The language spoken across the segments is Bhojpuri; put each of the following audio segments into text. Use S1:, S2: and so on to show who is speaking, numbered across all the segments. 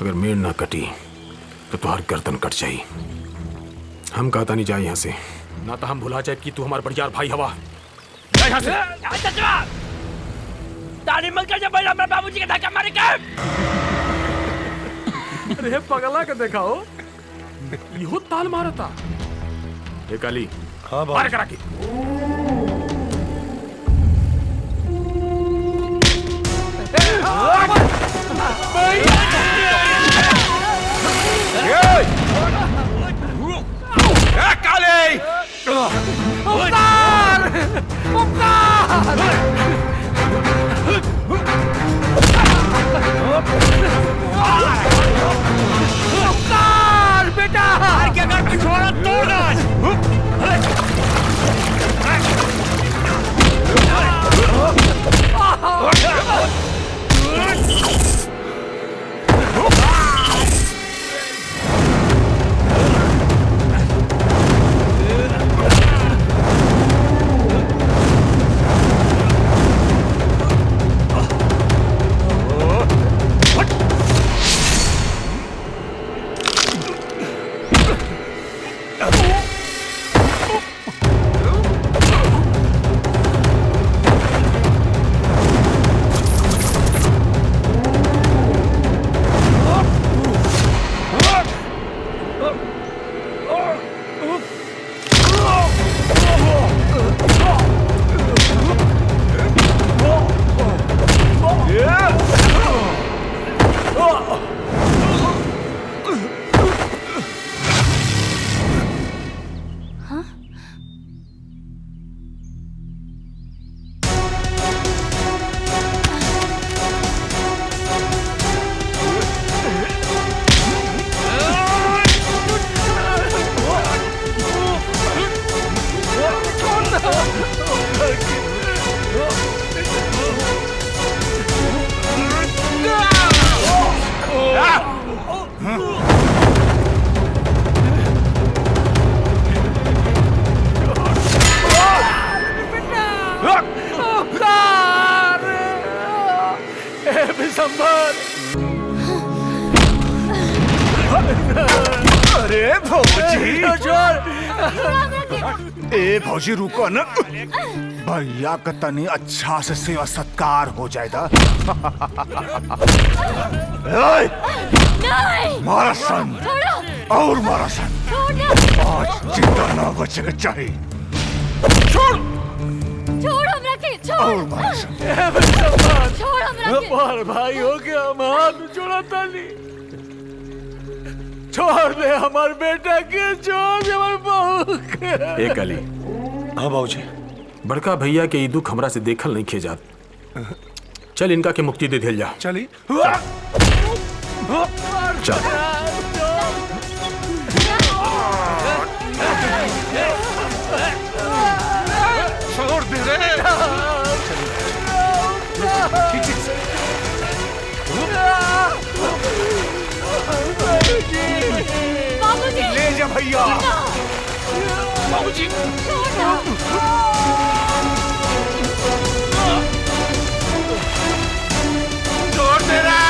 S1: अगर मेड़ ना कटी तो तुहार गर्दन कट जाई। हम कहता नहीं जाए यहाँ से, ना तो हम भुला जाए कि तू हमार बड़ियार भाई हवा। जा यहाँ से।
S2: ताली मत कर, जब मैं बाबूजी के धक्का मारे के।
S1: अरे पगला के देखा हो, इहो ताल मारता। ये काली,
S3: हाँ
S1: मार करा के।
S3: काली!
S2: उपकार! उपकार! उपकार बेटा! क्या कर पिछवाड़ा तोड़
S3: अरे भौजी! ए भौजी रुको न, भैया का तनी अच्छा से सेवा सत्कार हो जाएगा। मारा सन और मारा सन, आज जिंदा ना बचेगा चाहिए। छोड़
S4: छोड़ हमरा के, छोड़
S3: और मारा सन।
S4: छोड़ हमरा के।
S2: बार भाई हो गया, हम हाथ छोड़ा ताली। छोड़ दे हमार बेटा के, छोड़ दे हमार बहू के।
S1: एक काली।
S3: हाँ बाबूजी।
S1: बड़का भैया के ई दुख हमरा से देखल नहीं खेजात। चल इनका के मुक्ति दे दिल जा।
S3: चली
S1: चल।
S3: छोड़ दे रे।
S4: बाबूजी
S3: ले जा भैया।
S2: बाबूजी
S3: छोड़ दे रे।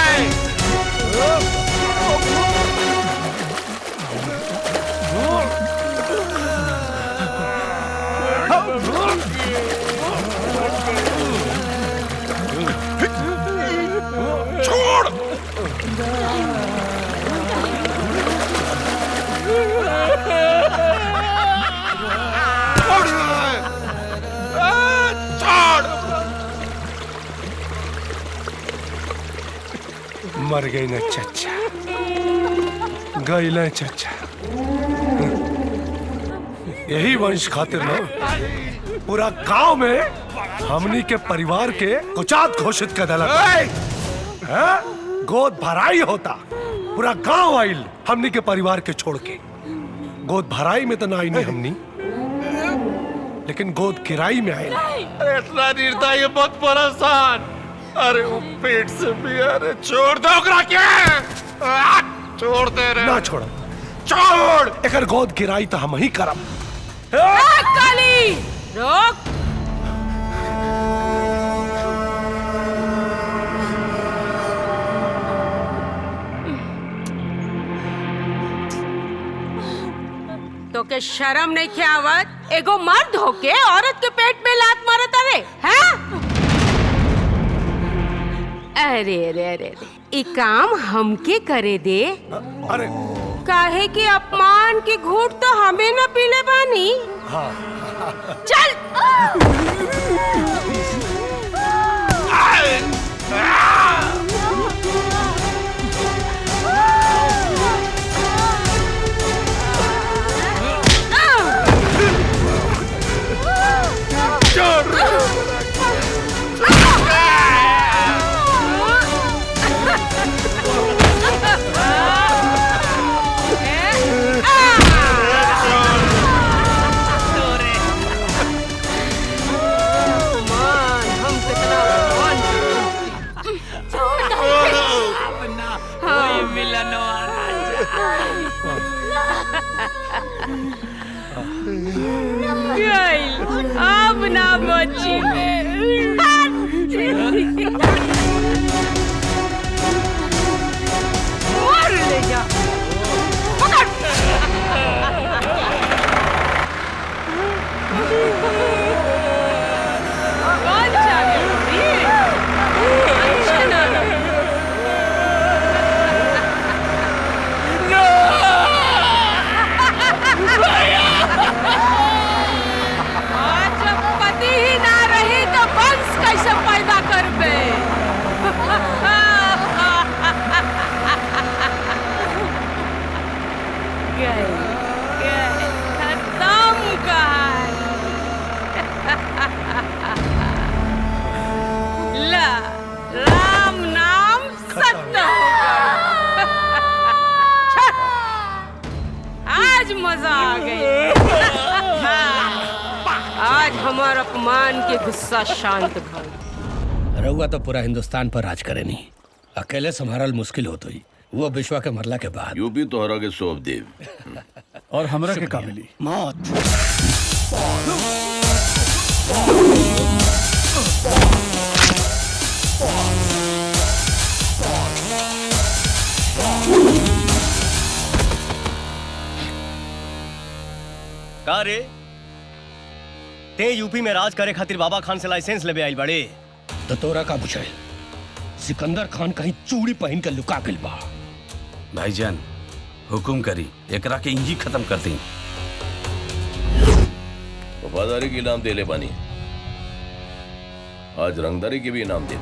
S3: छोड़।
S5: मर गई न चच्चा, गई न चच्चा। यही वंश खातिर न पूरा गांव में हमनी के परिवार के कुचात घोषित कर दिला। गोद भराई होता, पूरा गांव आइल हमनी के परिवार के छोड़ के। गोद भराई में तो ना आई नहीं हमनी, लेकिन गोद किराई में आए।
S2: इतना निर्दयी मत परेशान। अरे वो पेट से भी, अरे छोड़ दो के। छोड़ दे रे।
S5: ना छोड़,
S2: छोड़।
S5: एकर गोद गिराई तो हम ही करब।
S4: काली रोक। तो के शर्म नहीं ख्यावत एगो मर्द होके औरत के पेट में लात मारत अरे हैं? अरे अरे अरे ई काम हमके करे दे।
S5: अरे
S4: काहे कि अपमान की घूंट तो हमें न पीले बानी।
S5: हाँ
S4: चल अब ना बची और ले जा पकड़। कौन जाने कैसे पैदा करबे? गए गए खत्म कहानी। ला राम नाम सत्य होगा। आज मजा आ गई। आज हमारा अपमान के गुस्सा शांत भइल।
S6: रहुआ तो पूरा हिंदुस्तान पर राज करे नहीं, अकेले संभारल मुश्किल हो तो ही वो विश्वा के मरला के बाद।
S7: यूपी तोहरा के सौंप देव
S3: और हमरा के का मिली?
S6: मौत।
S8: का रे ते यूपी में राज करे खातिर बाबा खान से लाइसेंस लेबे आइल बड़े?
S6: तो तोरा का पूछे सिकंदर खान कहीं चूड़ी पहन के लुका गइल बा।
S7: भाईजान हुकुम करी एकरा के इंजी खत्म कर दी। वफादारी के इनाम दे ले बानी, आज रंगदारी के भी इनाम दे।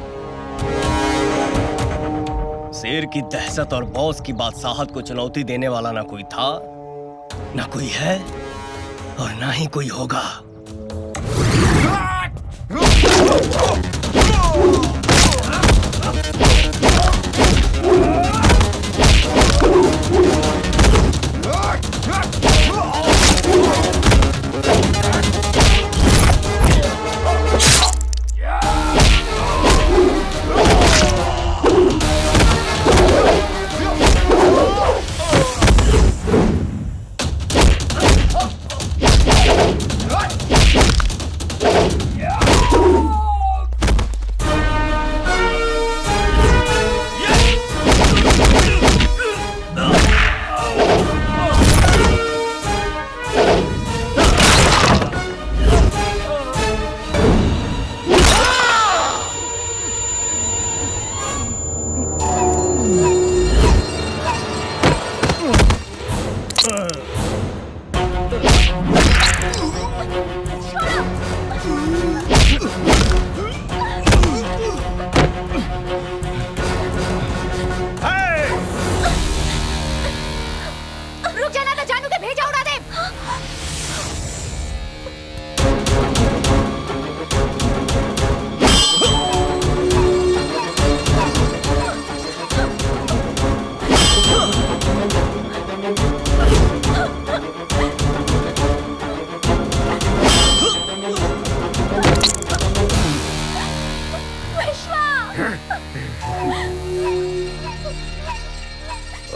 S8: शेर की दहशत और बॉस की बादशाहत को चुनौती देने वाला ना कोई था, ना कोई है और ना ही कोई होगा।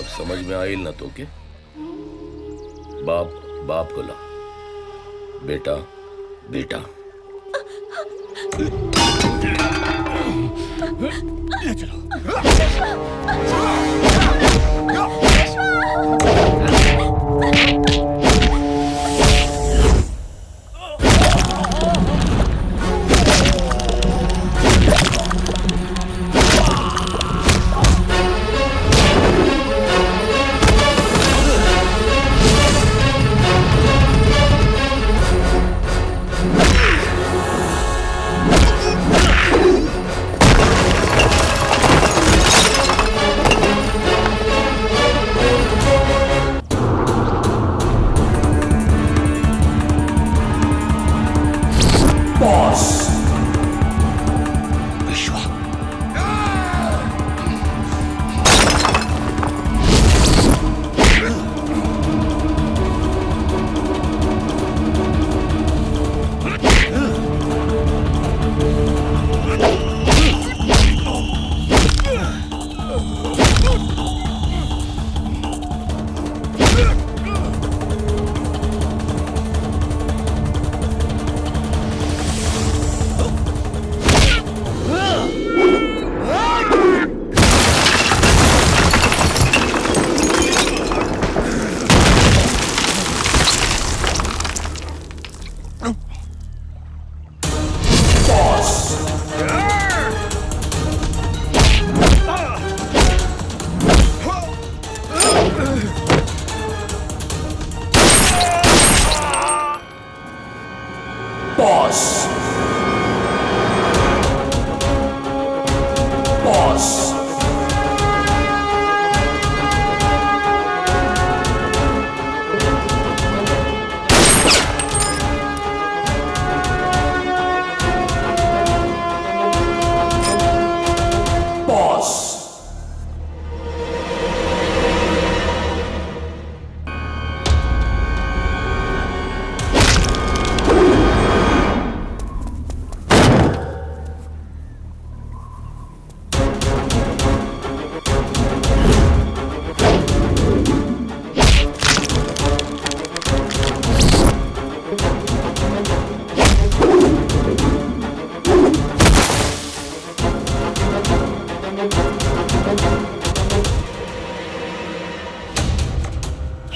S7: समझ में आइल ना तो के बाप बाप होला, बेटा बेटा।
S6: ले चलो।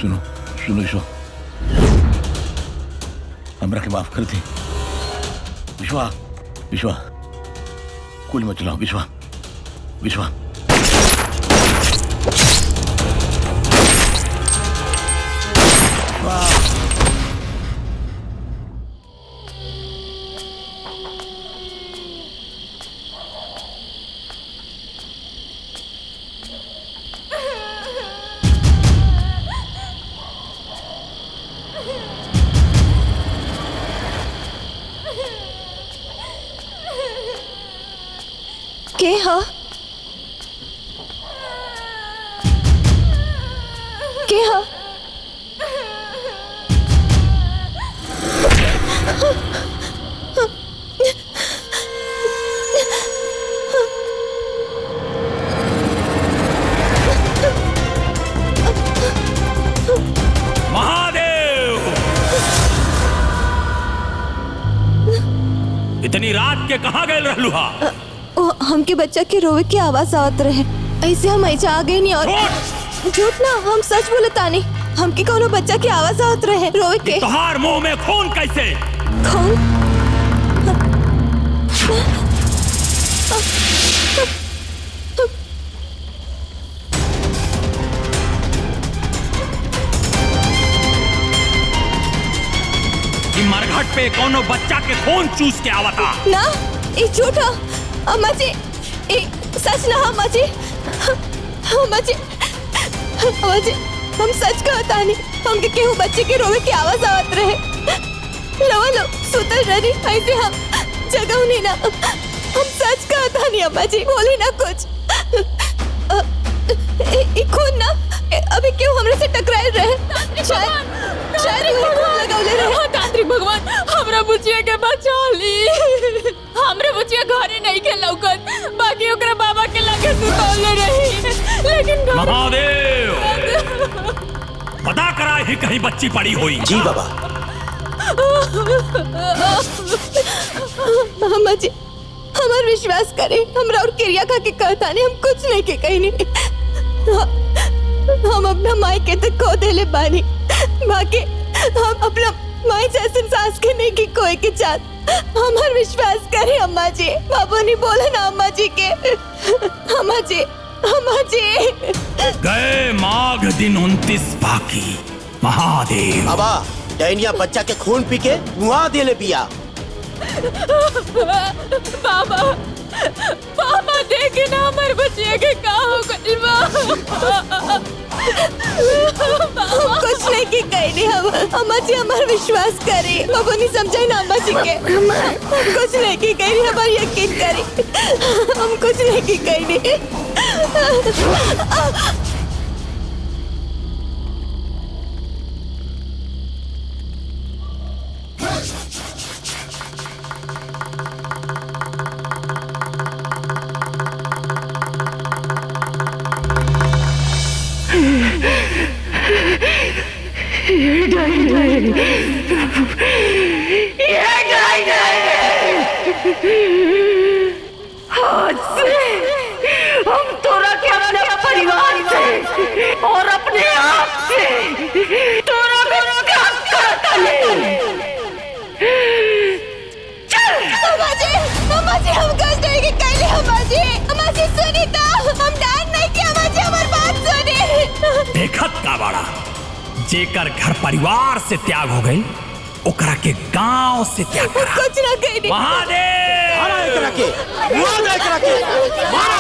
S3: सुनो सुनो विश्वा, हमरा के माफ कर दी। विश्वा विश्वा कुल मत चलाओ। विश्वा विश्वा
S9: के हा? के हा?
S6: महादेव! इतनी रात के कहाँ गए रहलू हा?
S9: हमके बच्चा के रोवे की आवाज आवत रहे, ऐसे हम ऐसा आ गए नहीं। और झूठ ना, हम सच बोले तानी। हमके कोनो बच्चा की आवाज आवत रहे रोवे के।
S6: तोहार मुंह में खून कैसे?
S9: खून?
S6: कि मरघट पे कोनो बच्चा के खून चूस के आवता?
S9: ना, ये झूठा। अम्मा जी, सच ना अम्मा जी। अम्मा जी, अम्मा जी, हम सच कहता नहीं। हमके केहू बच्चे के रोवे की आवाज आवत रहे। रवा लो सुतल रही ऐसे हम जगह नहीं ना। हम सच कहता नहीं अम्मा जी, बोली ना कुछ। खून ना अभी क्यों हमरे से टकराए रहे? शायद लगौले रहे।
S4: तांत्रिक भगवान, हमरा बुचिया के बचा ली। हमरे बुचिया घरे नहीं के लौकत, बाकी ओकरा बाबा के लगे सुतौले रही। लेकिन
S6: महादेव, पता करा ही कहीं बच्ची पड़ी हुई।
S8: जी बाबा।
S9: अम्मा जी, हमार विश्वास करे। हमरा और क्रिया खा के कहता नहीं, हम कुछ नहीं के कहीं नहीं। हम अपना माई के तक खो देले बानी, बाकी हम अपना माई जैसे सास के नहीं की कोई के चाहत। हमार विश्वास करे अम्मा जी। बाबू नहीं बोला ना अम्मा जी के। अम्मा जी, अम्मा जी।
S6: गए माघ दिन 29 बाकी। महादेव
S8: बाबा, डैनिया बच्चा के खून पी के मुआ देले बिया।
S4: बाबा, बाबा देखे ना हमारे बच्चिया के का हो गइल बा।
S9: कुछ नहीं की कहीं नहीं। हम अम्मा जी हमार विश्वास करे। बाबू नहीं समझाई ना अम्मा जी के। हम कुछ नहीं की कहीं नहीं, हमार यकीन करे। हम कुछ नहीं की कहीं नहीं।
S4: आज से हम तोरा के अपने परिवार से और अपने आप से तोरा को त्याग करता नहीं। चल
S9: अम्मा जी हम कुछ नहीं की कहीं नहीं। अम्मा जी सुनी तो, हम डांट नहीं किया। अम्मा जी हमारी बात सुनी।
S6: देखत का बड़ा, जेकर घर परिवार से त्याग हो गई, ओकरा के गांव से त्याग करा।
S9: कुछ ना कहीं नहीं।
S6: महादेव,
S8: मारा एकरा के, मुआ एकरा के, मारा।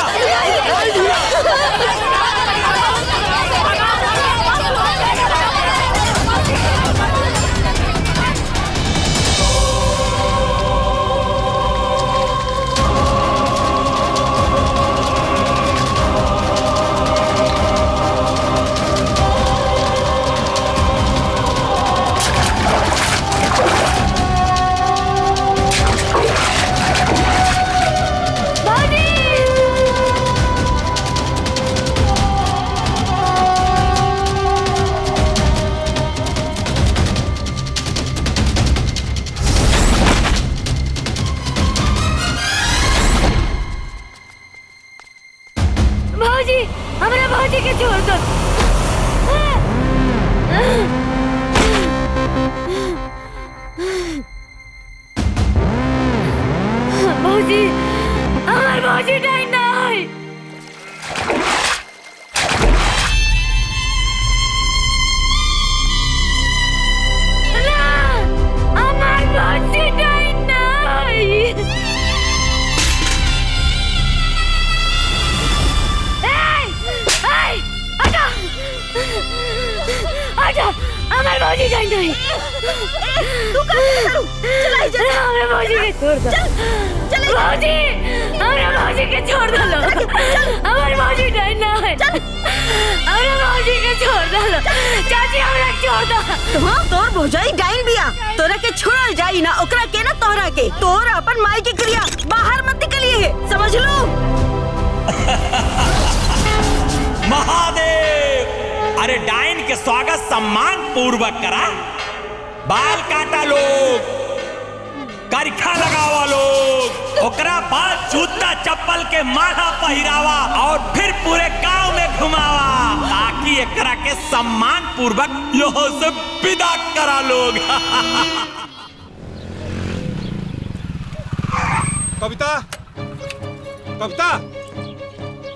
S4: आजा हमारे भौजी जाए नहीं तू करू चला चला हमारे भौजी के छोड़ दो चल भौजी हमारे भौजी के छोड़ दो हमारे भौजी जाए ना है हमारे भौजी के छोड़ दो चाची हमरा छोड़ दो
S10: तुम तोर भौजाई डाइन बिया तोरा के छोड़ल जाई ना ओकरा के ना तोहरा के तोर अपन माई की क्रिया बाहर मत निकलिए है समझ लो।
S11: महादेव अरे डाइन के स्वागत सम्मान पूर्वक करा बाल काटा लोग करखा लगावा लोग ओकरा बाद जूता चप्पल के माथा पहिरावा और फिर पूरे गांव में घुमावा ताकि एकरा के सम्मान पूर्वक यहाँ से विदा करा लोग।
S5: कविता कविता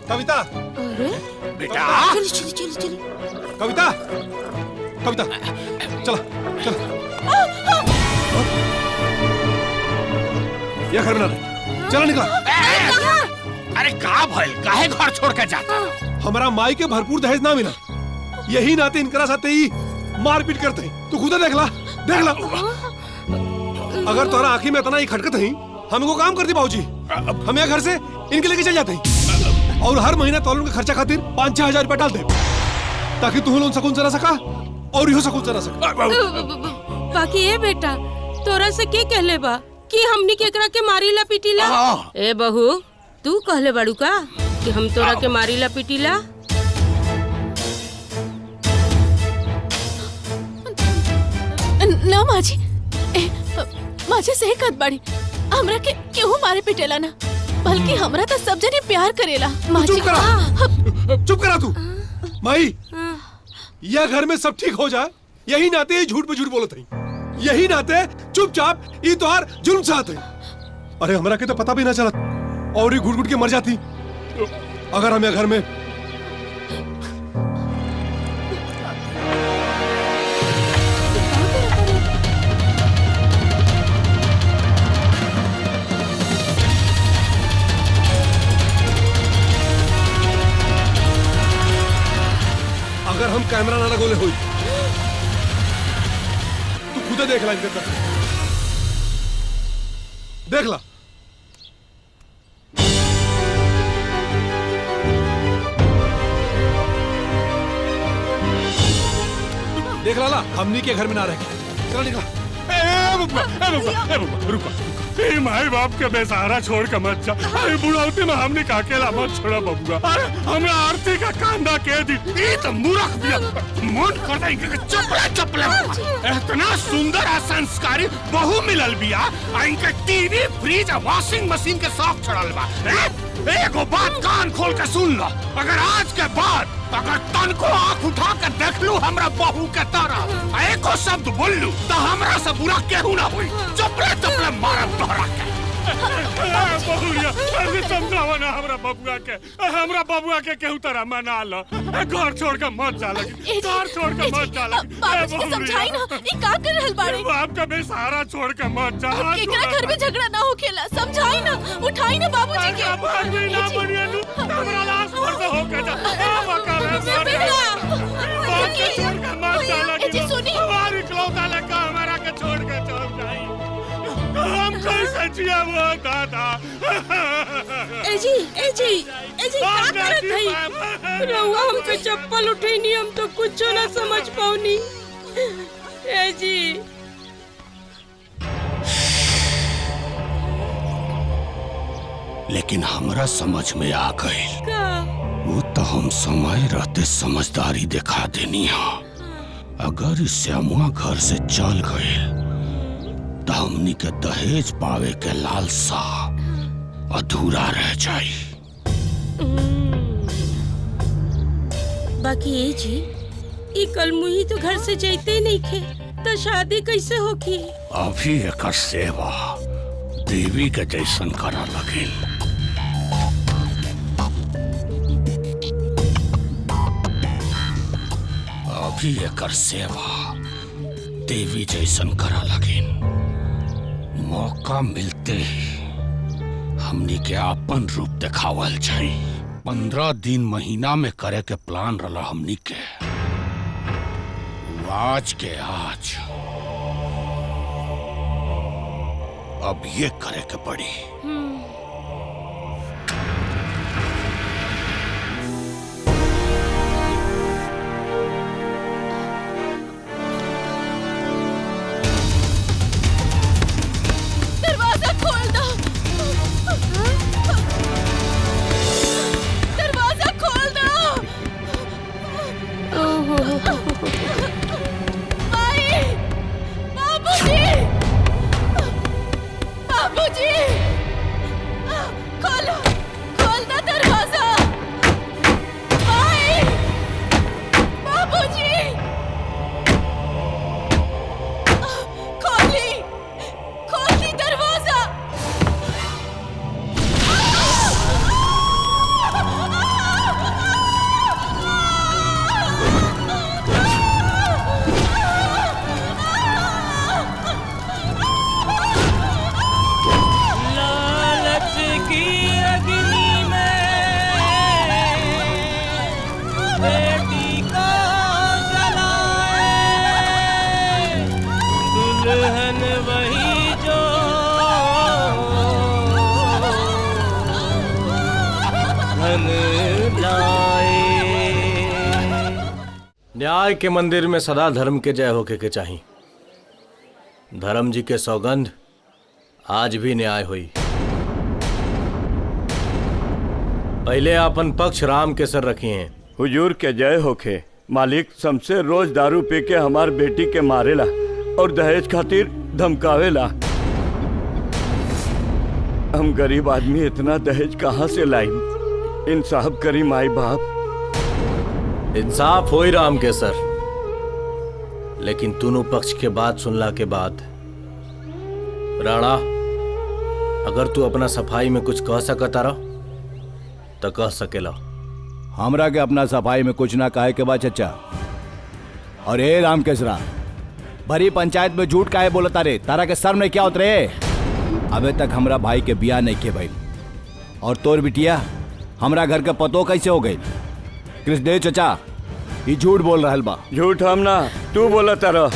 S5: कविता
S2: बेटा
S9: चल
S5: कविता कविता चला चला ये घर में ना चला निकला।
S2: अरे का भइल काहे घर छोड़ के जाता
S5: हमारा माई के भरपूर दहेज ना मिला यही नाते इनकरा साथे ही मारपीट करते तू खुद देख ला अगर तोरा आंखी में इतना ही खटकत है हमको काम करती बाबूजी हम यहाँ घर से इनके लेके चल जाते हैं और हर महीना तोलन के खर्चा खातिर 5-6 हजार रुपया डाल दे ताकि तू लोन सकून चला सका और यो सकून चला सका।
S12: बाकी ये बेटा तोरा से के कहले बा कि हमनी केकरा के मारीला पीटीला ए बहू तू कहले बाड़ू का कि हम तोरा के मारीला पीटीला
S9: ना माजी माजी सही कहत बाड़ी हमरा के केहू मारे पिटेला ना बल्कि हमरा तो सब जने प्यार करेला माजी।
S5: चुप करा तू माई यह घर में सब ठीक हो जाए यही नाते ही झूठ पे झूठ बोलत है यही नाते चुपचाप ये तोहार जुल्म चाहते अरे हमरा के तो पता भी ना चलत और ये घुट घुट के मर जाती अगर हम घर में अगर हम कैमरा ना लगोले हुई तू खुद देख ला इनके तरफ देख ला देख ला हमनी के घर में ना रह चला निकला
S3: रुको माई बाप के बेसहारा छोड़ के मत जा अरे बुढ़ावती में हमने का अकेला मत छोड़ा बबुआ अरे हमरा आरती का कांदा के दी ई तो मूर्ख बिया मन करता इनके चपले चपले इतना सुंदर और संस्कारी बहू मिलल बिया आ इनके टीवी फ्रिज और वॉशिंग मशीन के शौक चढ़ल बा एगो बात कान खोल के सुन लो अगर आज के बाद अगर तन को आंख उठा कर देख लू हमरा बहू के तरह एको शब्द बोल लू तो हमरा से बुरा केहू ना हुई चपले चपले मारब तोहरा के बहुरिया अरे समझावा ना हमरा बबुआ के केहू तरह मना लो घर छोड़ के मत जा लगी घर छोड़ के मत जा लगी
S9: बाबूजी के समझाई ना ई का कर रहल बाड़े
S3: बाप का बेसहारा छोड़ के मत जा
S9: केकरा घर में झगड़ा ना होखेला समझाई ना उठाई ना बाबूजी के
S3: बात भी ना बनिया लू हमरा लाश पर से होके जा बात के छोड़ के मत जा लगी हमारी इकलौता लड़का हमारा के छोड़ के चल जाई हम कैसे जिया वो दादा
S12: ए जी का करत हई रउआ हमके चप्पल उठैनी हम तो कुछ ना समझ पाऊनी ए जी
S6: लेकिन हमरा समझ में आ गई वो तो हम समय रहते समझदारी दिखा देनी है अगर इस श्यामुआ घर से चल गए तो हमनी के दहेज पावे के लालसा अधूरा रह जाई।
S12: बाकी ए जी ई कल मुही तो घर से जाते नहीं खे तो शादी कैसे होगी
S6: अभी एक सेवा देवी के जैसन करा लगे अभी एक सेवा देवी जैसन करा लगे मौका मिलते ही हमनी के अपन रूप दिखावल जाए 15 दिन महीना में करे के प्लान रहा हमनी के आज के आज अब ये करे के पड़ी।
S9: दरवाजा खोल दो, दरवाजा खोल दो। माई, बाबूजी, बाबूजी, खोलो, खोल दो दरवाजा। माई, बाबूजी, खोली, खोली दरवाजा।
S11: लालच की अग्नि में बेटी को जलाए, दुल्हन वही जो धन लाए।
S8: न्याय के मंदिर में सदा धर्म के जय होके के चाहिए। धर्म जी के सौगंध आज भी न्याय हुई। पहले अपन पक्ष राम के सर रखी हैं।
S13: हुजूर के जय होखे। मालिक समसे रोज दारू पी के हमार बेटी के मारेला और दहेज खातिर धमकावेला। हम गरीब आदमी इतना दहेज कहाँ से लाई? इंसाफ करी माई बाप।
S8: इंसाफ हो ही राम के सर, लेकिन दोनों पक्ष के बात सुनला के बाद राणा, अगर तू अपना सफाई में कुछ कह सकता रह तो कह सकेला।
S14: हमरा के अपना सफाई में कुछ ना कहे के बाद चचा। और ए राम केसरा, भरी पंचायत में झूठ काहे बोलता रे? तारा के शर्म नहीं क्या उतरे? अबे तक हमरा भाई के बियाह नहीं के भाई, और तोर बिटिया हमरा घर के पतो कैसे हो गई? कृष्णदेव चचा, ये झूठ बोल रहा बा।
S13: झूठ हम ना, तू बोला तारा।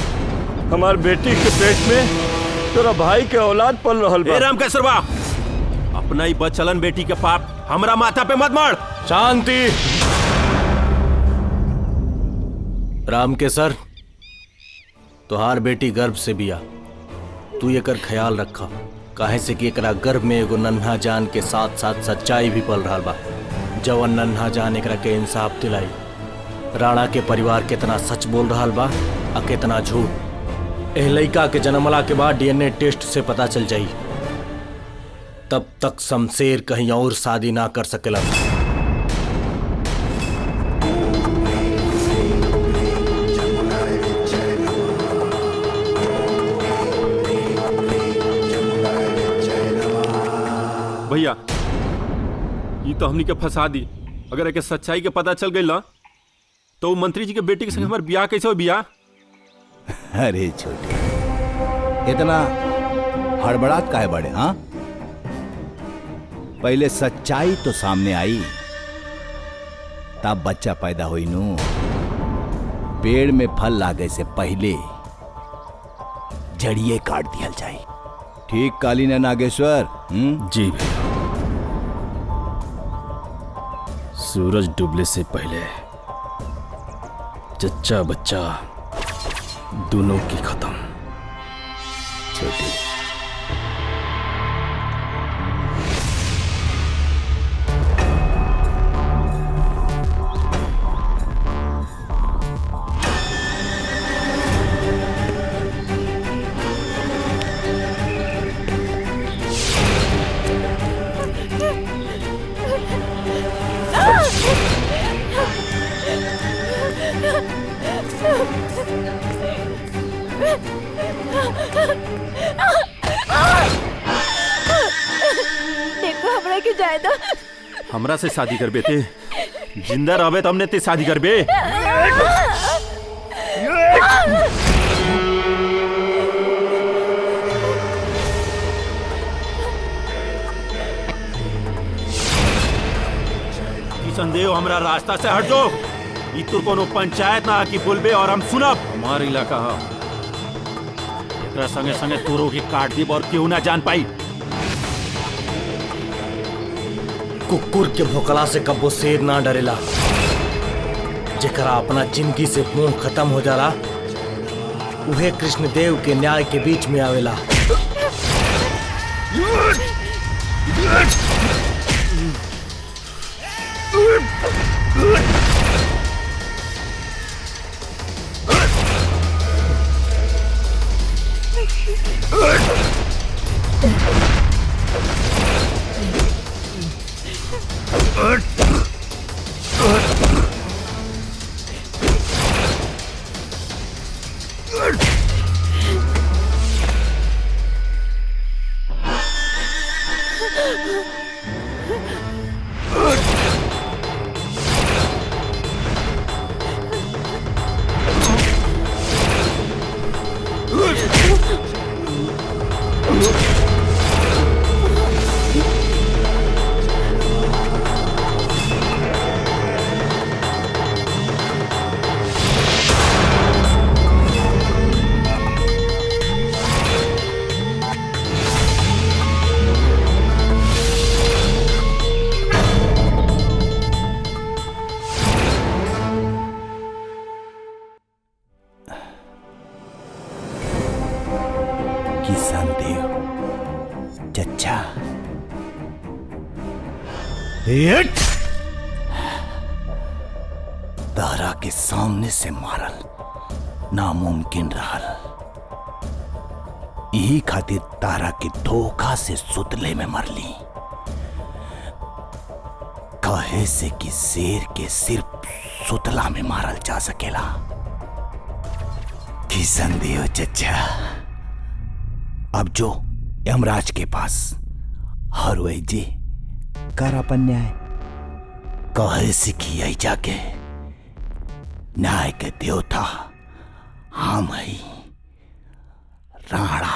S13: हमार बेटी के पेट में तोरा भाई के औलाद पल रहल बा।
S15: ए राम केसरवा, अपना ही बचलन बेटी के पाप हमरा माथा पे मत मार।
S8: शांति। राम के सर, तुहार बेटी गर्भ से बिया, तू ये कर ख्याल रखा। काहे से कि एकरा गर्भ में एगो नन्हा जान के साथ साथ सच्चाई भी पल रहा बा। जवन नन्हा जान एकरा के इंसाफ दिलाई। राणा के परिवार कितना सच बोल रहा बा आ कितना झूठ। एह लइका के जन्मला के बाद डीएनए टेस्ट से पता चल जाई। तब तक शमशेर कहीं और शादी ना कर सकेला।
S15: भैया, ये तो हमनी के फंसा दी। अगर एक सच्चाई के पता चल गई ना, तो मंत्री जी के बेटी के संग हमार ब्याह कैसे हो? ब्याह?
S14: अरे छोटे, इतना हड़बड़ात काहे बड़े? हाँ, पहले सच्चाई तो सामने आई, तब बच्चा पैदा हुई नू। पेड़ में फल लागे से पहले जड़िए काट दिया जाए। ठीक कालीन है नागेश्वर?
S7: जी भैया। सूरज डूबने से पहले जच्चा बच्चा दोनों की खत्म।
S14: छोटे,
S9: देखो हमरा के जायदा
S15: हमरा से शादी कर बेटे, जिंदा रहबे तो हमने ते शादी करबे। किशन देव, हमरा रास्ता से हट जाओ। ई तो कोनो पंचायत ना की बोलबे और हम सुनब। हमार इलाका है, एकरा संगे संगे तोरो के काट दीब और क्यों ना जान पाई।
S8: कुकुर के भोकला से कब्बो शेर ना डरेला। जेकरा अपना जिंदगी से मोह खत्म हो जाला उहे कृष्णदेव के न्याय के बीच में आवेला। तारा के सामने से मारल नामुमकिन रहल। यही खातिर तारा के धोखा से सुतले में मरली। कहे से कि शेर के सिर्फ सुतला में मारल जा सकेला। किसन दियो चचा, अब जो यमराज के पास हर वही जी कर अपन न्याय। कहे से कि आई जाके न्याय के देवता हम ही राणा।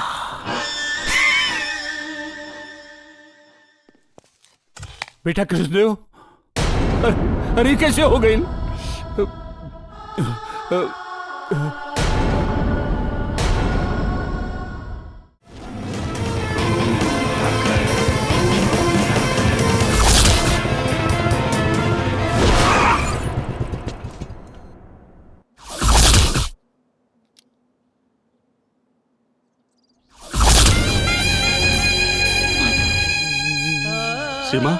S6: बेटा कृष्णदेव, अरे कैसे हो गई?
S15: सीमा,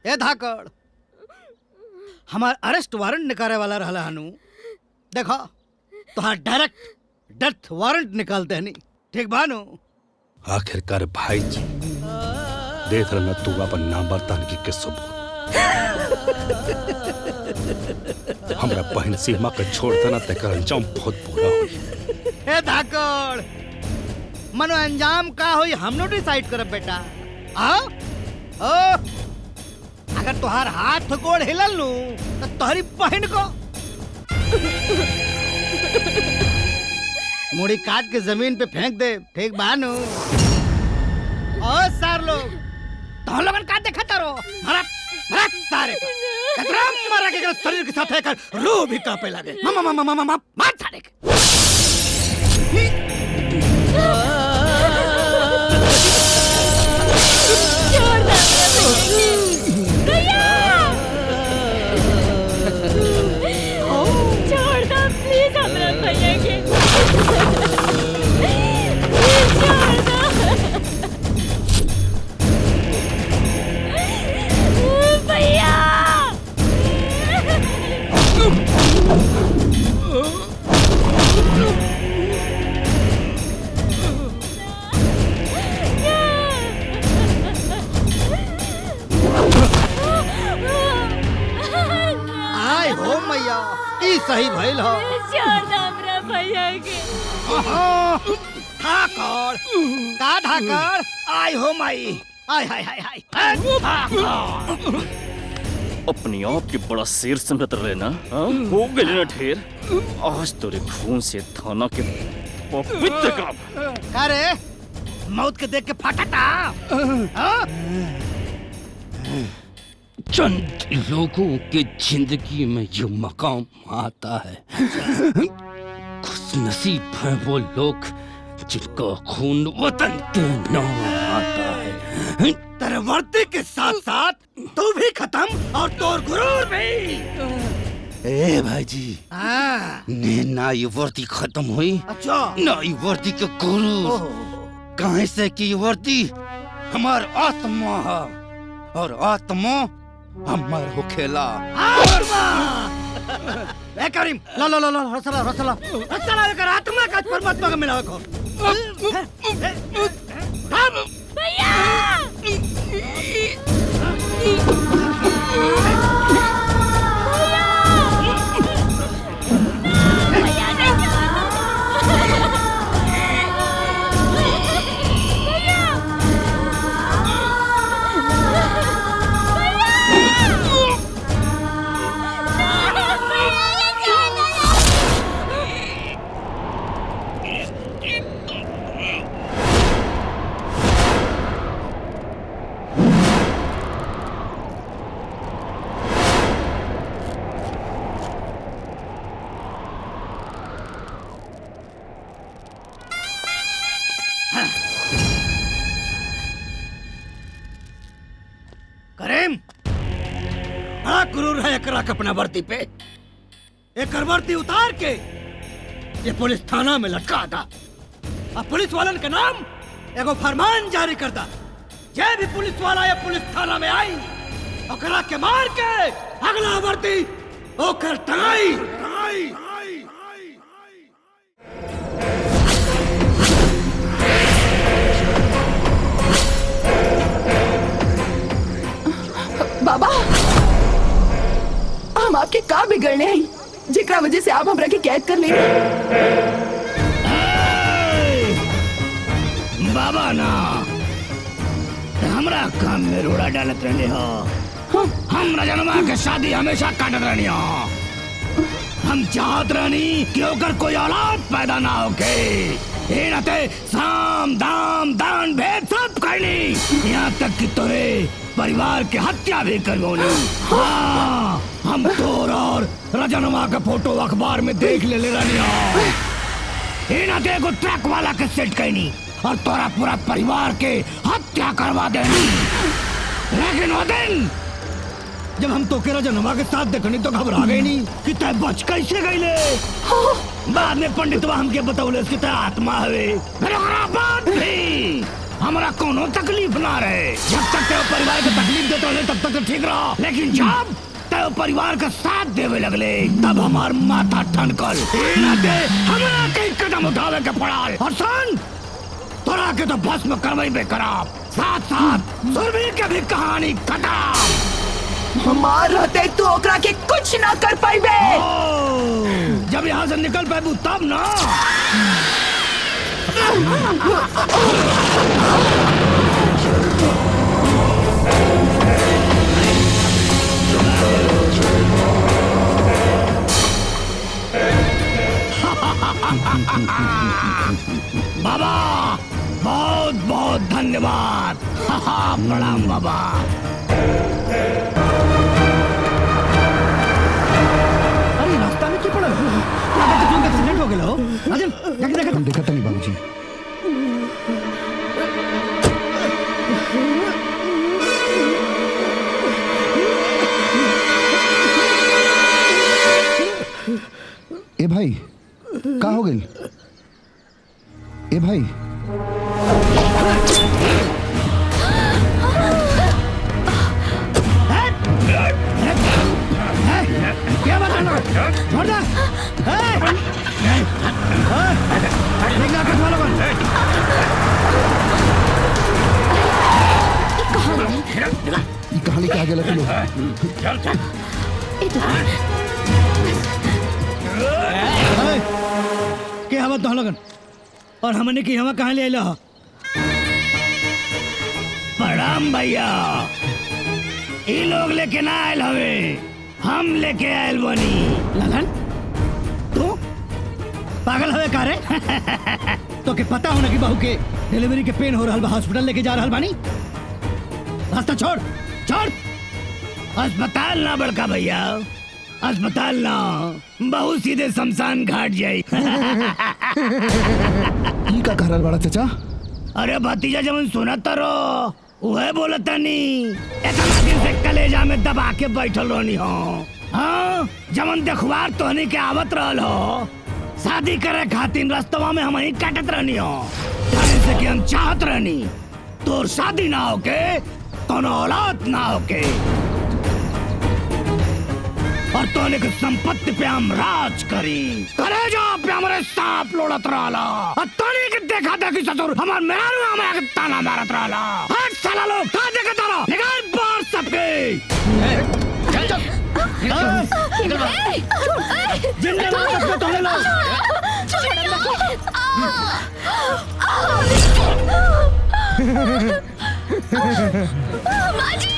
S16: ए धाकड़, हमार अरेस्ट वारंट निकाले वाला रहला हनु। देखो तोहार डायरेक्ट डेथ वारंट निकालते हनी, ठीक बानु?
S6: आखिरकार भाई जी देख रहा तू अपन नाम बर्तानगी के सबूत। हमरा बहन सीमा के छोड़ देना तेकर अंजाम बहुत बुरा हुई।
S16: ए धाकड़, मनो अंजाम का होई हमनो डिसाइड करब बेटा। आओ ओ अगर तुहार हाथ गोड़ हिलल लू तो तोहरी बहन को मुड़ी काट के जमीन पे फेंक दे, ठीक बानू? और सार लोग तो लोगन का देखता रहो। मारा मारा सारे कतरा मारा के शरीर के साथ है रूह भी कांपे लगे। मामा मामा मामा मामा मार सारे के।
S4: छोड़ दो प्लीज हमरा भैया के। भैया
S16: ई सही भइल हो।
S4: छोड़ दो हमरा भैया के।
S16: धाकड़ का धाकड़ आय हो माई आय हाय हाय हाय धाकड़।
S17: अपनी आप के बड़ा शेर समझत रहे ना, हो गए ना ढेर। आज तेरे खून से थाना के पवित्र काम।
S16: का रे मौत के देख के फटता।
S6: चंद लोगों के जिंदगी में जो मकाम आता है, खुशनसीब है वो लोग जिनका खून वतन के नाम आता है।
S16: तेरे वर्दी के साथ साथ तू भी खत्म और तोर गुरूर भी।
S6: ए भाईजी, ने ना ये वर्दी खत्म हुई,
S16: अच्छा
S6: ना ये वर्दी के गुरु। कहे से कि ये वर्दी हमार आत्मा है और आत्मा अमर हो खेला।
S16: ए करीम ला ला ला ला रसला रसला रसला लेकर आत्मा का परमात्मा का मिला को।
S4: भैया
S16: करीम बड़ा गुरूर है एकरा के अपना वर्दी पे। एक वर्दी उतार के ये पुलिस थाना में लटका दा। अब पुलिस वालन के नाम एगो फरमान जारी कर दा। जे भी पुलिस वाला या पुलिस थाना में आई ओकरा के मार के अगला वर्दी ओकर टंगाई।
S18: बाबा हम आपके का बिगड़ने हैं जिकरा वजह से आप हमरा के कैद कर ले।
S6: बाबा ना हमरा काम में रोड़ा डालत रहने हो। हम रजनमा के शादी हमेशा काटत रहनी हो। हम चाहत रहनी कि ओकर कोई औलाद पैदा ना होके। ये नाते साम दाम दान भेद सब करनी, यहाँ तक कि तोरे परिवार के हत्या भी करवोनी। हाँ, हम तोर और रजनमा का फोटो अखबार में देख ले रहनी हो। ये नाते एगो ट्रक वाला के सेट करनी और तोरा पूरा परिवार के हत्या करवा देनी। लेकिन वो दिन जब हम तो के रजनमा के साथ देखनी तो घबरा गई नहीं कि तय बच कैसे गई ले। बाद में पंडितवा हमके बतौले कि तय आत्मा हवे। फिर ओकरा बाद भी हमरा कोनो तकलीफ ना रहे। जब तक तेरे परिवार के तकलीफ देते रहे तब तक तो ठीक रहा, लेकिन जब तेरे परिवार का साथ देवे लगले तब हमार माथा ठनकल। हमरा कई कदम उठावे के पड़ाल। और सुन, तोरा के तो भस्म करवाई बेकरार, साथ साथ सुरवीर के भी कहानी खत्म।
S18: हमार रहते तू ओकरा के कुछ ना कर पाइबे।
S6: जब यहाँ से निकल पाबू तब ना। बाबा बहुत बहुत धन्यवाद। प्रणाम बाबा।
S16: अरे रास्ता में क्यों पड़ा? एक्सीडेंट हो गया हो। राजन जाके देखा। हम देखा तो नहीं बाबूजी।
S19: ए भाई का हो गई? ए भाई
S16: क्या बताना? छोड़ दे। देखना किस वाला बन।
S19: ये कहानी क्या गलत लोग?
S16: के हवा तो लगन और हमने की हवा कहाँ ले आइला हो? प्रणाम भैया। ई लोग लेके ना आयल हवे, हम लेके आयल बनी। लगन तू पागल हवे का रे? तो के पता हो ना कि बहू के डिलीवरी के पेन हो रहल बा, हॉस्पिटल लेके जा रहल बानी। रास्ता छोड़ छोड़। अस्पताल ना बड़का भैया, अस्पताल ना, बहुत सीधे शमशान घाट जाई।
S19: ई का कह रहल बड़ा चाचा?
S16: अरे भतीजा जमन सुनत रो उहे बोलता नी। इतना दिन से कलेजा में दबा के बैठल रहनी हो। हाँ जमन देखवार तोहनी के आवत रहल हो, शादी करे खातिर रास्तवा में हम ही काटत रहनी हो। जाने से कि हम चाहत रहनी तोर शादी ना होके, कोनो औलाद ना होके, और तोने के संपत्ति पे हम राज करी। कलेजा पे हमारे सांप लोड़त रहला, और तोने के देखा देखी ससुर हमार मेहरारू हमारा के ताना मारत रहला। हट साला लोग, कहाँ देखत रहो? निकाल बाहर सबके। चल चल जिंदा मार सकते तोने लोग।
S4: माजी, माजी,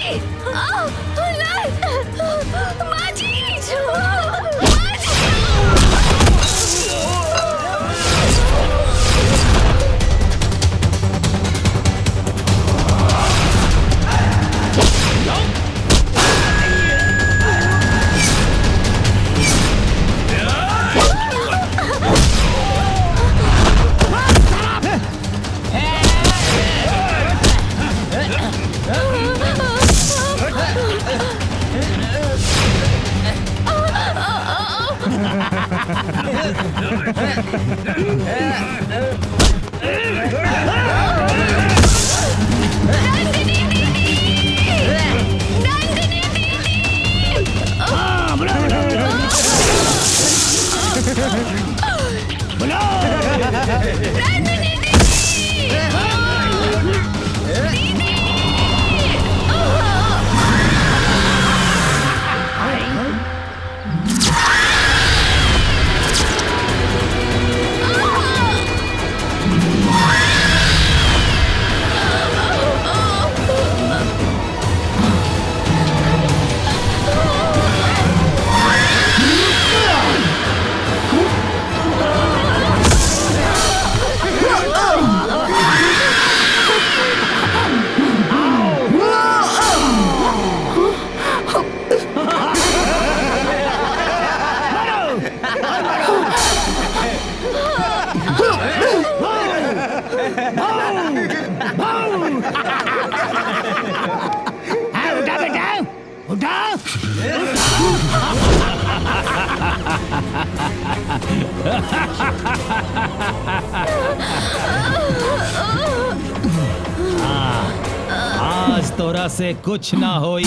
S20: आज तोरा से कुछ ना होई।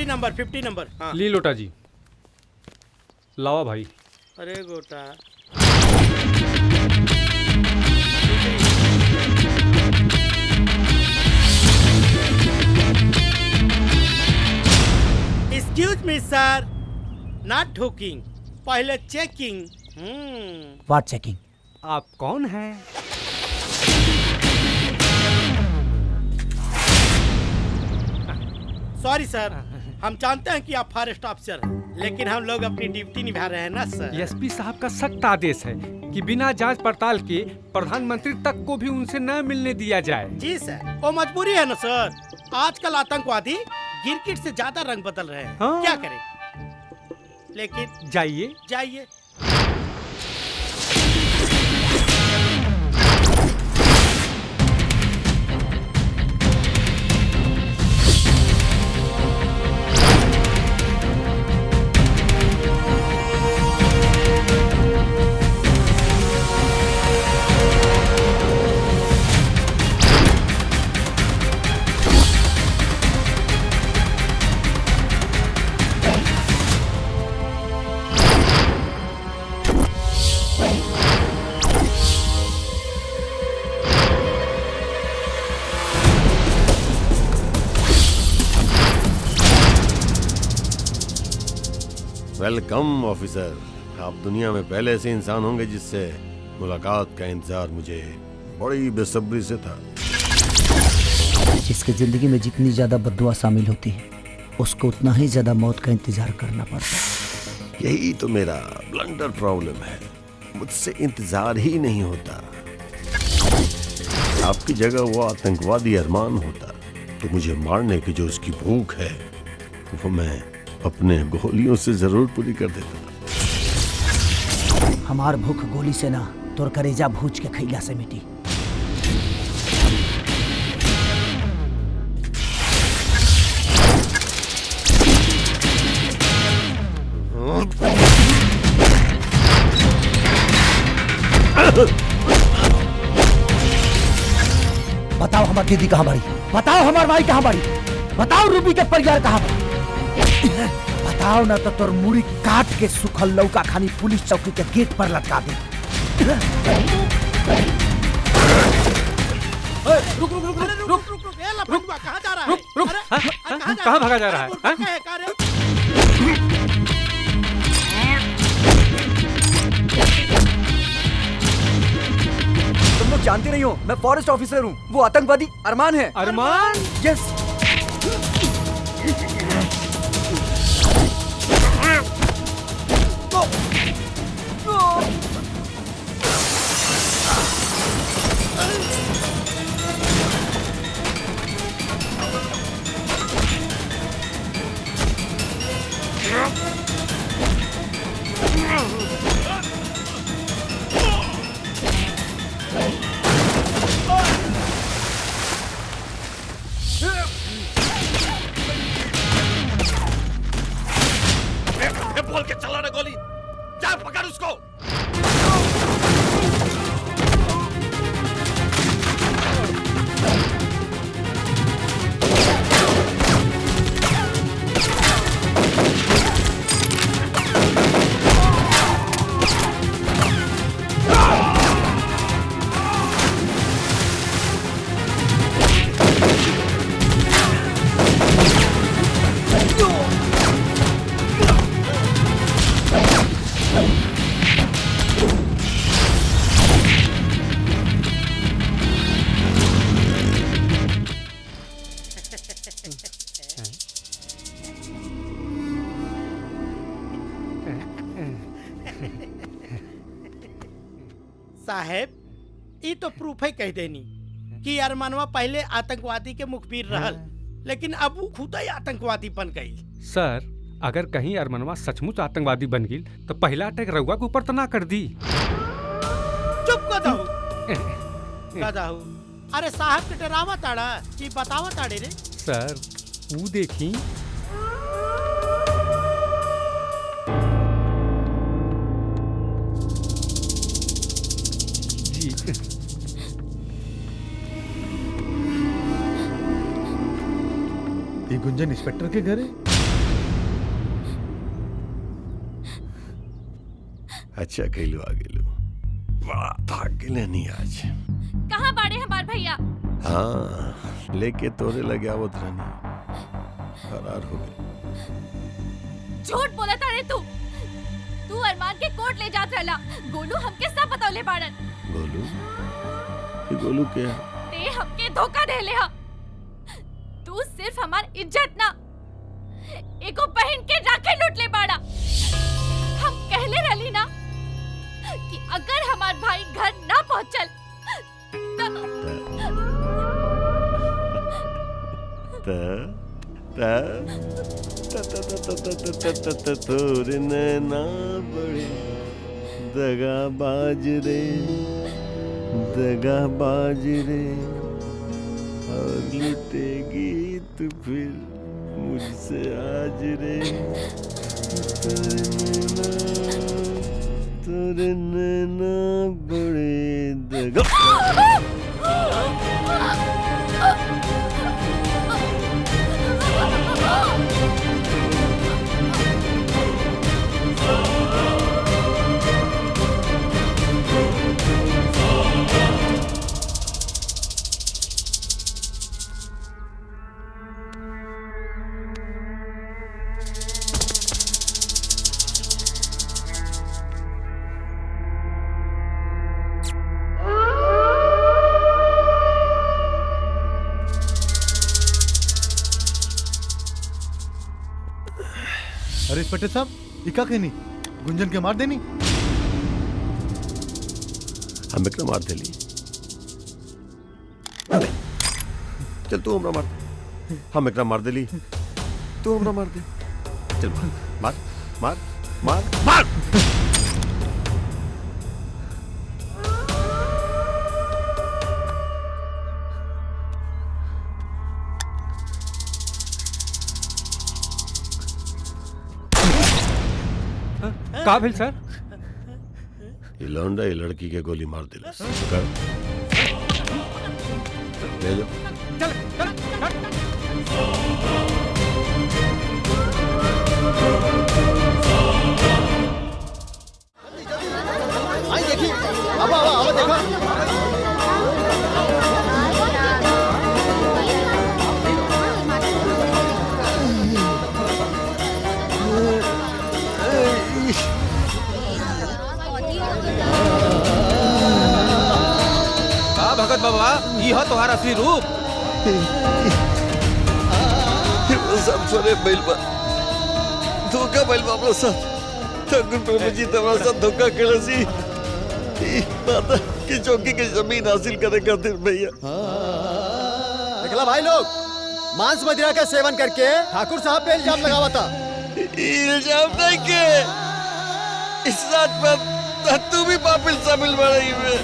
S21: Number 50 number. हाँ।
S15: ली लोटा जी, लावा भाई।
S21: अरे गोटा एक्सक्यूज मी सर, नॉट ठोकिंग, पहले चेकिंग।
S16: What checking?
S21: आप कौन हैं? सॉरी सर, हम जानते हैं कि आप फॉरेस्ट ऑफिसर हैं, लेकिन हम लोग अपनी ड्यूटी निभा रहे हैं ना सर।
S22: एसपी साहब का सख्त आदेश है कि बिना जांच पड़ताल के प्रधानमंत्री तक को भी उनसे न मिलने दिया जाए।
S21: जी सर, वो मजबूरी है ना सर। आजकल आतंकवादी गिरगिट से ज्यादा रंग बदल रहे हैं। हाँ। क्या करें, लेकिन
S22: जाइए
S21: जाइए।
S2: Welcome officer. आप दुनिया में पहले ऐसे इंसान होंगे जिससे मुलाकात का इंतजार मुझे बड़ी बेसब्री से था।
S16: जिसकी जिंदगी में जितनी ज्यादा बद्दुआ शामिल होती है उसको उतना ही ज्यादा मौत का इंतजार करना पड़ता है।
S2: यही तो मेरा ब्लंडर प्रॉब्लम है, मुझसे इंतजार ही नहीं होता। आपकी जगह वो आतंकवादी अरमान होता तो मुझे मारने की जो उसकी भूख है वो मैं अपने गोलियों से जरूर पूरी कर देता।
S16: हमार भूख गोली से ना तोर करेजा भूज के खैला से मिटी। बताओ हमार दीदी कहाँ बड़ी, बताओ हमार भाई कहाँ बड़ी, बताओ रूबी के परिवार कहाँ बड़ी। बताओ ना तो तोर मुड़ी काट के सुखल लौका खानी पुलिस चौकी के गेट पर लटका दे।
S21: रुक रुक रुक रुक रुक रुक रुक ए लफंगवा कहाँ जा रहा है?
S22: रुक कहाँ भागा जा रहा है?
S1: तुम लोग जानते नहीं हो, मैं फॉरेस्ट ऑफिसर हूँ। वो आतंकवादी अरमान है।
S22: अरमान?
S1: यस।
S2: बोल के चला ना गोली, जा पकड़ उसको।
S21: साहेब ये तो प्रूफ है कह देनी कि अरमानवा पहले आतंकवादी के मुखबिर रहल, लेकिन अब वो खुद ही आतंकवादी बन गई।
S22: सर अगर कहीं अरमनवा सचमुच आतंकवादी बन गई तो पहला अटैक रउआ के ऊपर तो ना कर दी।
S21: चुप गदाहू। अरे साहब के डरावा ताड़ा कि बतावा ताड़े रे?
S22: सर वो देखी जी।
S5: ये गुंजन इंस्पेक्टर के घर है?
S2: अच्छा कहलो आ गेलो, बड़ा भाग गेले नहीं आज।
S4: कहाँ बाड़े हमार भैया?
S2: हाँ लेके तोरे लगे आवत रहनी, फरार हो गए।
S4: झूठ बोला तारे तू अरमान के कोर्ट ले जात रहला। गोलू हमके सब बतौले बाड़न।
S2: गोलू? ये गोलू क्या?
S4: ते हमके धोखा देले हा। तू सिर्फ हमार इज्जत ना एको बहन के राखे लूट ले बाड़ा। हम कहले रहली ना कि अगर हमार भाई घर ना पहुंचल
S2: तोरे नैना बड़े दगाबाज रे, दगाबाज रे, और लुटेगी तू फिर मुझसे आज रे। तोरे नैना बड़े दगा।
S3: अरे इंस्पेक्टर साहब इका कहनी गुंजन के मार देनी।
S2: हम एकरा मार देली। चल तू हमरा मार। हम एकरा मार देली, तू हमरा मार दे। चल मार मार मार मार मार।
S22: का भेल सर?
S2: ये लौंडा ये लड़की के गोली मार दिला। कर ले जाओ।
S22: चल चल
S3: आई देखी अब देखो।
S10: भगत बाबा यह तोहार असली रूप।
S2: सब सरे बैल बा धोखा बैल बा हमरा साथ। ठाकुर प्रभु जी हमरा साथ धोखा केलसी। ई माता की चौकी की जमीन हासिल करे खातिर भैया।
S3: देखला भाई लोग मांस मदिरा का सेवन करके ठाकुर साहब पे इल्जाम लगावा था।
S2: इल्जाम नहीं के इस रात पर तू भी पापिल शामिल बड़ी में।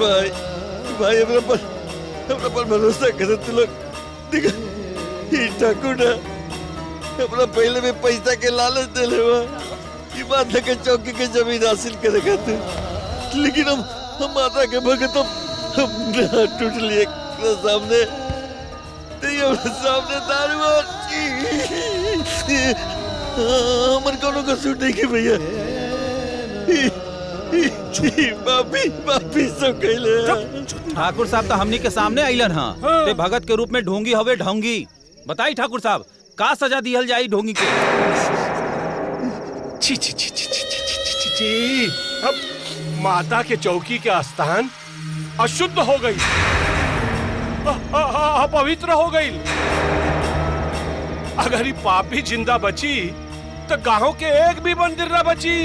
S2: भाई भाई हमरा पर भरोसा करे तू लोग। देखा ये ठाकुर ना हमरा पहले में पैसा के लालच देले बा। ये बात है कि चौकी के जमीन हासिल करे खातिर। लेकिन हम माता के भगत हम टूट लिए सामने सामने दारू और हमर कोनो कसूर नहीं के भैया। बापी सब कहले।
S10: ठाकुर साहब तो हमनी के सामने आइलन हां। ते भगत के रूप में ढोंगी हवे ढोंगी। बताई ठाकुर साहब का सजा दिहल जाई ढोंगी के?
S5: छी छी छी छी छी छी छी छी। अब माता के चौकी के आस्थान अशुद्ध हो गई, अपवित्र हो गई। अगर ये पापी जिंदा बची तो गांव के एक भी मंदिर न बची।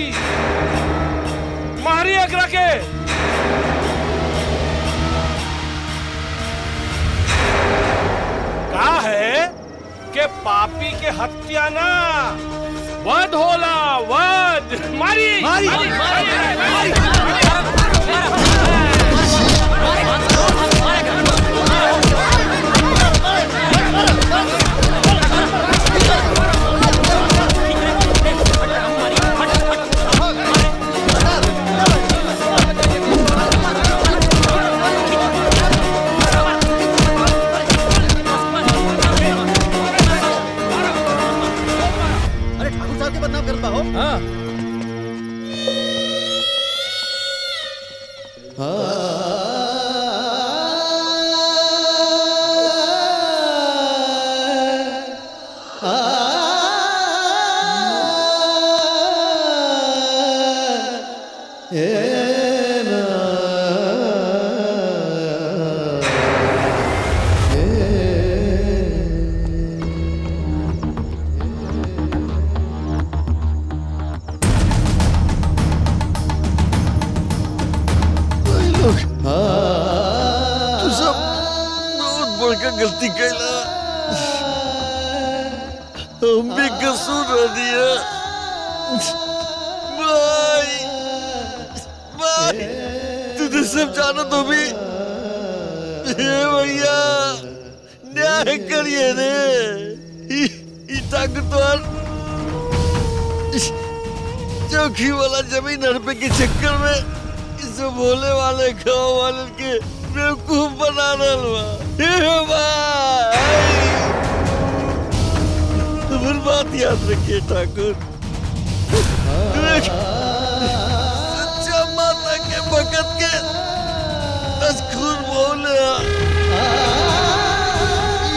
S5: मारी एकरा के। कहा है कि पापी के हत्या ना वध होला, वध। मारी मारी मारी मारी
S2: गलती कैला। हम भी कसूर रह दिया। भाई भाई तू तो सब जानो तो भी भैया न्याय करिए रे। ठाकुर चौकी वाला जमीन हड़पे के चक्कर में इस भोले वाले गाँव वाले के बेवकूफ बना हर बात याद रखिए ठाकुर। सच्चा माता के भगत के खून बोले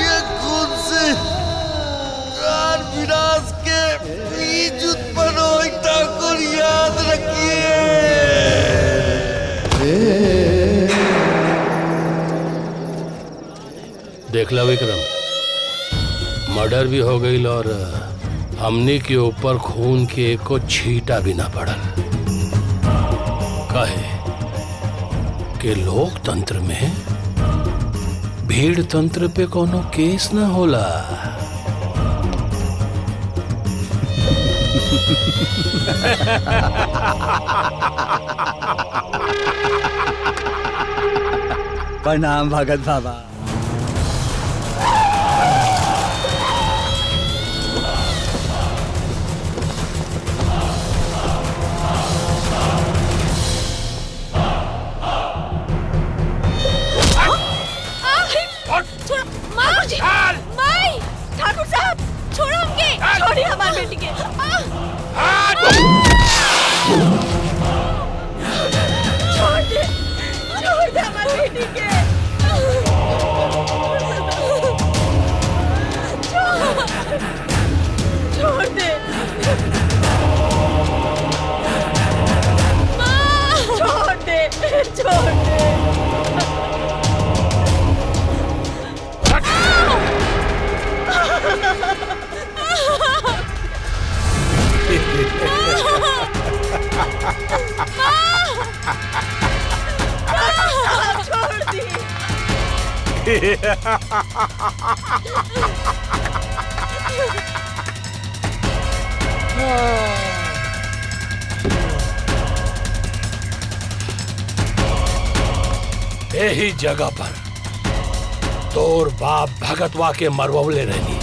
S2: ये खून से विनाश के बीज उत्पन्न हो। ठाकुर याद रखिए।
S23: देख लो विक्रम, मर्डर भी हो गई और
S6: हमने के ऊपर खून के एको छींटा भी ना पड़ल। कहे कि लोकतंत्र में भीड़ तंत्र पे कोनो केस ना होला।
S3: प्रणाम भगत बाबा।
S9: माई, ठाकुर साहब छोड़ो हमके, छोड़िए हमारे बेटी के। छोड़ दे हमारी बेटी के। छोड़ दे। छोड़ दे, छोड़ दे। छोड़ दी।
S6: यही जगह पर तोर बाप भगतवा के मरवले रहनी।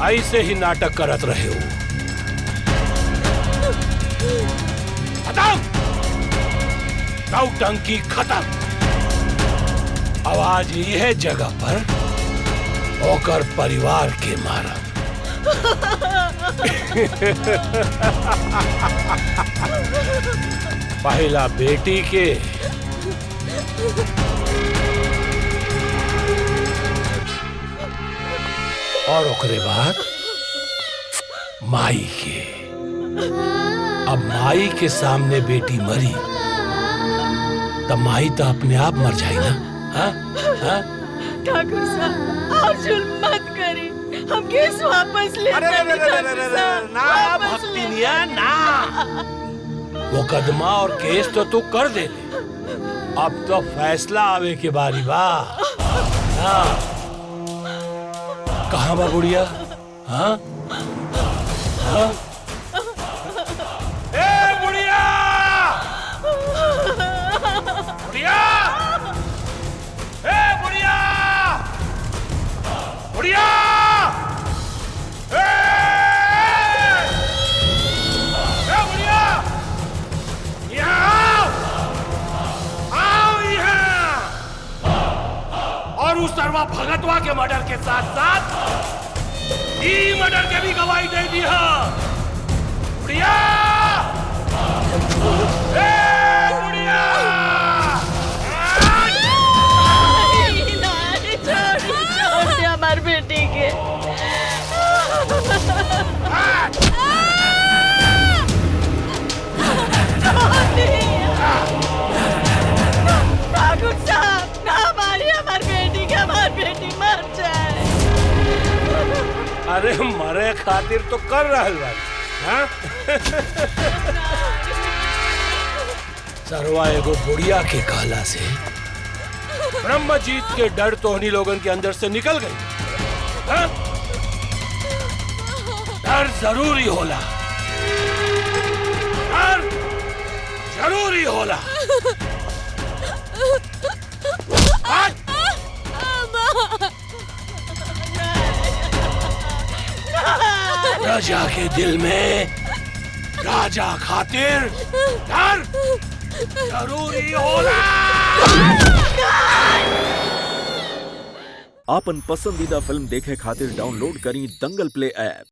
S6: ऐसे ही नाटक करत रहे हो। खत्म, नौटंकी खत्म। आवाज यह जगह पर होकर परिवार के मारा। पहला बेटी के और ओकरे बाद माई के। अब माई के सामने बेटी मरी तब माई तो अपने आप मर जाए ना। हाँ? हाँ?
S9: ठाकुर साहब आप जुल्म मत करी, हम केस वापस ले।
S6: ना भक्तिनिया ना, मुकदमा और केस तो तू कर दे। अब तो फैसला आवे के बारी बा। हाँ। कहाँ बा बुढ़िया? हाँ? हाँ? ए बुढ़िया! बुढ़िया! ए बुढ़िया! बुढ़िया! ए बुढ़िया! यहाँ आओ यहाँ! और उस सर्वा भगतवा के मर्डर के साथ साथ ई मर्डर के भी गवाही दे दी है। बुढ़िया! ए बुढ़िया!
S9: छोड़ दे हमारी बेटी के। ठाकुर साहब ना मारिए हमारी बेटी के, हमारी बेटी मर जाए।
S6: अरे मरे खातिर तो कर रहल बा। हाँ? सरवा एगो बुढ़िया के कहला से ब्रह्मजीत के डर तोहनी लोगन के अंदर से निकल गई। हाँ? डर जरूरी होला, डर जरूरी होला। राजा के दिल में राजा खातिर डर जरूरी होला।
S11: आपन पसंदीदा फिल्म देखे खातिर डाउनलोड करी दंगल प्ले ऐप।